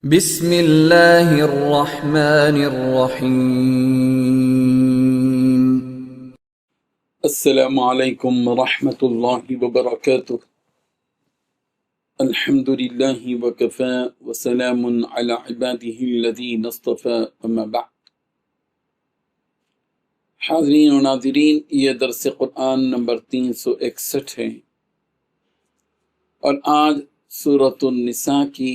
بسم اللہ الرحمن الرحیم۔ السلام علیکم ورحمۃ اللہ وبرکاتہ۔ الحمد للہ وکفی وسلام علی عبادہ الذین اصطفی، اما بعد۔ حاضرین و ناظرین، یہ درس قرآن نمبر 361 ہے اور آج سورۃ النساء کی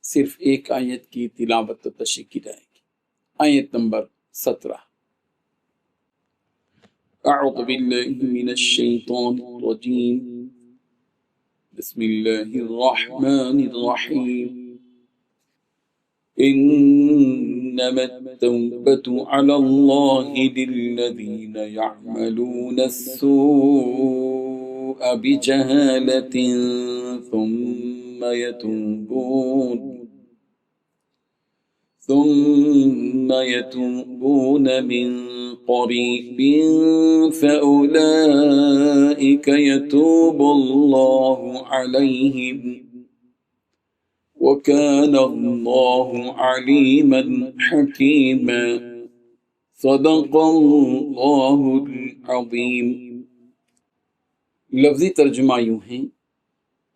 صرف ایک آیت کی تلاوت و تشریح کی جائے گی، آیت نمبر 17۔ اعوذ باللہ من الشیطان الرجیم، بسم اللہ الرحمن الرحیم۔ انما التوبة على الله للذین يعملون السوء بجہالة ثم يتوبون من قريب فأولئك يتوب الله عليهم وكان الله عليما حكيما، صدق الله العظيم۔ لفظی ترجمہ یوں ہے،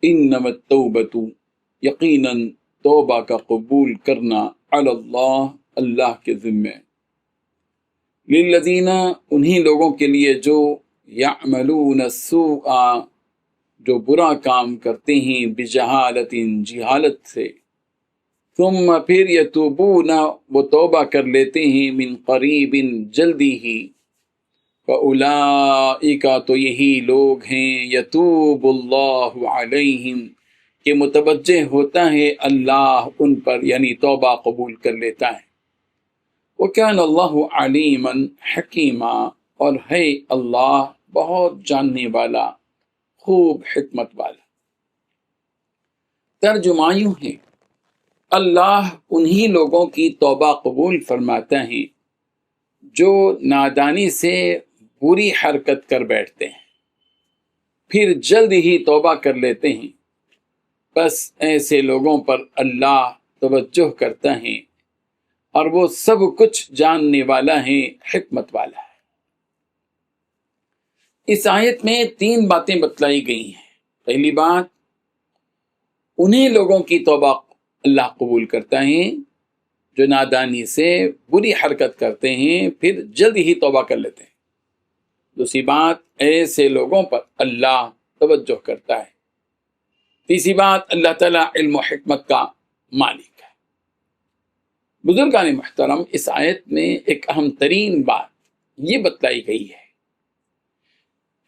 انما التوبۃ، یقیناً توبہ کا قبول کرنا، علی اللہ، اللہ کے ذمے، للذین، انہی لوگوں کے لیے جو یعملون السوء، جو برا کام کرتے ہیں، بجہالت، جہالت سے، ثم پھر یتوبون، وہ توبہ کر لیتے ہیں، من قریب، جلدی ہی، فَأُولَئِكَ، تو یہی لوگ ہیں، یتوب اللہ علیہم، کہ متوجہ ہوتا ہے اللہ ان پر، یعنی توبہ قبول کر لیتا ہے۔ وَكَانَ اللَّهُ عَلِيمًا حَكِيمًا، اور ہے اللہ بہت جاننے والا، خوب حکمت والا۔ ترجمہ یوں ہے، اللہ انہی لوگوں کی توبہ قبول فرماتا ہے جو نادانی سے بری حرکت کر بیٹھتے ہیں، پھر جلد ہی توبہ کر لیتے ہیں، بس ایسے لوگوں پر اللہ توجہ کرتا ہے اور وہ سب کچھ جاننے والا ہے، حکمت والا ہے۔ اس آیت میں 3 باتیں بتلائی گئی ہیں۔ پہلی بات، انہیں لوگوں کی توبہ اللہ قبول کرتا ہے جو نادانی سے بری حرکت کرتے ہیں، پھر جلد ہی توبہ کر لیتے ہیں۔ دوسری بات، ایسے لوگوں پر اللہ توجہ کرتا ہے۔ تیسری بات، اللہ تعالیٰ علم و حکمت کا مالک ہے۔ بزرگان محترم، اس آیت میں ایک اہم ترین بات یہ بتلائی گئی ہے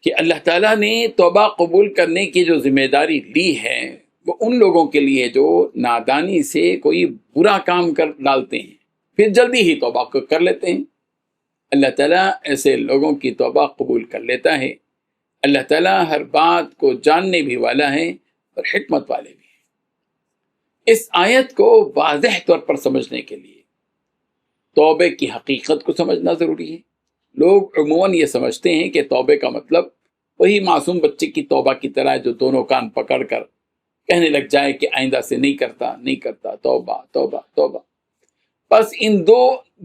کہ اللہ تعالیٰ نے توبہ قبول کرنے کی جو ذمہ داری لی ہے وہ ان لوگوں کے لیے جو نادانی سے کوئی برا کام کر ڈالتے ہیں، پھر جلدی ہی توبہ کر لیتے ہیں۔ اللہ تعالیٰ ایسے لوگوں کی توبہ قبول کر لیتا ہے۔ اللہ تعالیٰ ہر بات کو جاننے بھی والا ہے اور حکمت والے بھی ہیں۔ اس آیت کو واضح طور پر سمجھنے کے لیے توبے کی حقیقت کو سمجھنا ضروری ہے۔ لوگ عموماً یہ سمجھتے ہیں کہ توبے کا مطلب وہی معصوم بچے کی توبہ کی طرح جو دونوں کان پکڑ کر کہنے لگ جائے کہ آئندہ سے نہیں کرتا، توبہ توبہ توبہ۔ بس ان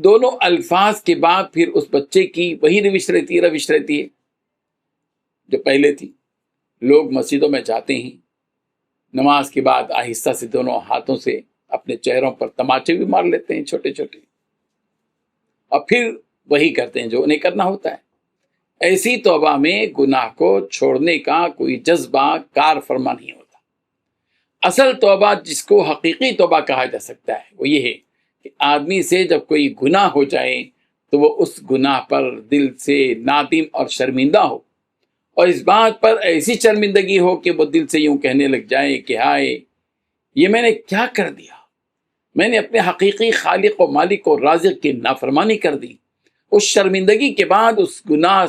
دونوں الفاظ کے بعد پھر اس بچے کی وہی روش رہتی ہے جو پہلے تھی۔ لوگ مسجدوں میں جاتے ہیں، نماز کے بعد آہستہ سے دونوں ہاتھوں سے اپنے چہروں پر تماچے بھی مار لیتے ہیں چھوٹے چھوٹے، اور پھر وہی کرتے ہیں جو انہیں کرنا ہوتا ہے۔ ایسی توبہ میں گناہ کو چھوڑنے کا کوئی جذبہ کار فرما نہیں ہوتا۔ اصل توبہ جس کو حقیقی توبہ کہا جا سکتا ہے وہ یہ ہے کہ آدمی سے جب کوئی گناہ ہو جائے تو وہ اس گناہ پر دل سے نادم اور شرمندہ ہو، اور اس بات پر ایسی شرمندگی ہو کہ وہ دل سے یوں کہنے لگ جائے کہ ہائے، یہ میں نے کیا کر دیا، میں نے اپنے حقیقی خالق و مالک و رازق کی نافرمانی کر دی۔ اس شرمندگی کے بعد اس گناہ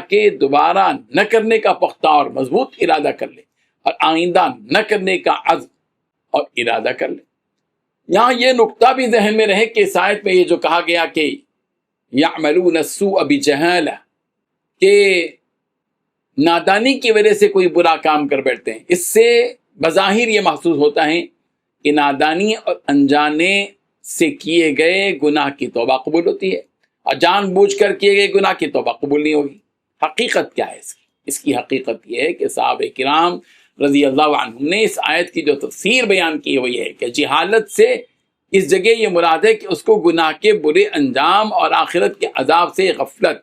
کے دوبارہ نہ کرنے کا پختہ اور مضبوط ارادہ کر لے، اور آئندہ نہ کرنے کا عزم اور ارادہ کر لے۔ یہاں یہ نقطہ بھی ذہن میں رہے کہ اس آیت میں یہ جو کہا گیا کہ یعملون السوء بجہالہ، کہ نادانی کی وجہ سے کوئی برا کام کر بیٹھتے ہیں، اس سے بظاہر یہ محسوس ہوتا ہے کہ نادانی اور انجانے سے کیے گئے گناہ کی توبہ قبول ہوتی ہے اور جان بوجھ کر کیے گئے گناہ کی توبہ قبول نہیں ہوگی۔ حقیقت کیا ہے اس کی حقیقت یہ ہے کہ صحابہ کرام رضی اللہ عنہم نے اس آیت کی جو تفسیر بیان کی وہ یہ ہے کہ جہالت سے اس جگہ یہ مراد ہے کہ اس کو گناہ کے برے انجام اور آخرت کے عذاب سے غفلت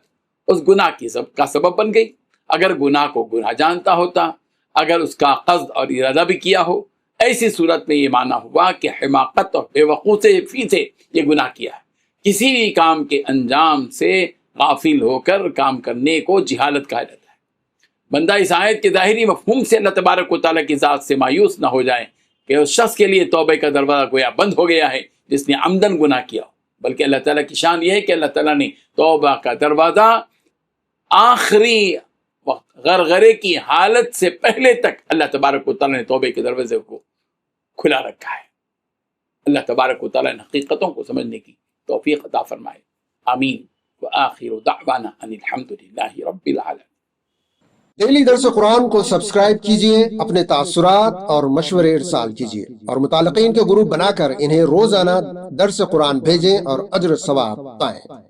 اس گناہ کی کا سبب بن گئی۔ اگر گناہ کو گناہ جانتا ہوتا، اگر اس کا قصد اور ارادہ بھی کیا ہو، ایسی صورت میں یہ معنی ہوا کہ حماقت اور بے وقوفی سے یہ گناہ کیا ہے۔ کسی بھی کام کے انجام سے غافل ہو کر کام کرنے کو جہالت کہا جاتا ہے۔ بندہ اس آیت کے ظاہری مفہوم سے اللہ تبارک و تعالیٰ کی ذات سے مایوس نہ ہو جائے کہ اس شخص کے لیے توبہ کا دروازہ گویا بند ہو گیا ہے جس نے عمدن گناہ کیا ہو، بلکہ اللہ تعالیٰ کی شان یہ ہے کہ اللہ تعالیٰ نے توبہ کا دروازہ آخری وقت غرغرے کی حالت سے پہلے تک اللہ تبارک و تعالیٰ نے توبہ کے دروازے کو کھلا رکھا ہے۔ اللہ تبارک و تعالیٰ نے حقیقتوں کو سمجھنے کی توفیق عطا فرمائے، آمین۔ وآخر دعوانا ان الحمد للہ رب العالمین۔ ڈیلی درس قرآن کو سبسکرائب کیجئے، اپنے تاثرات اور مشورے ارسال کیجئے اور متعلقین کے گروپ بنا کر انہیں روزانہ درس قرآن بھیجیں اور اجر ثواب پائیں۔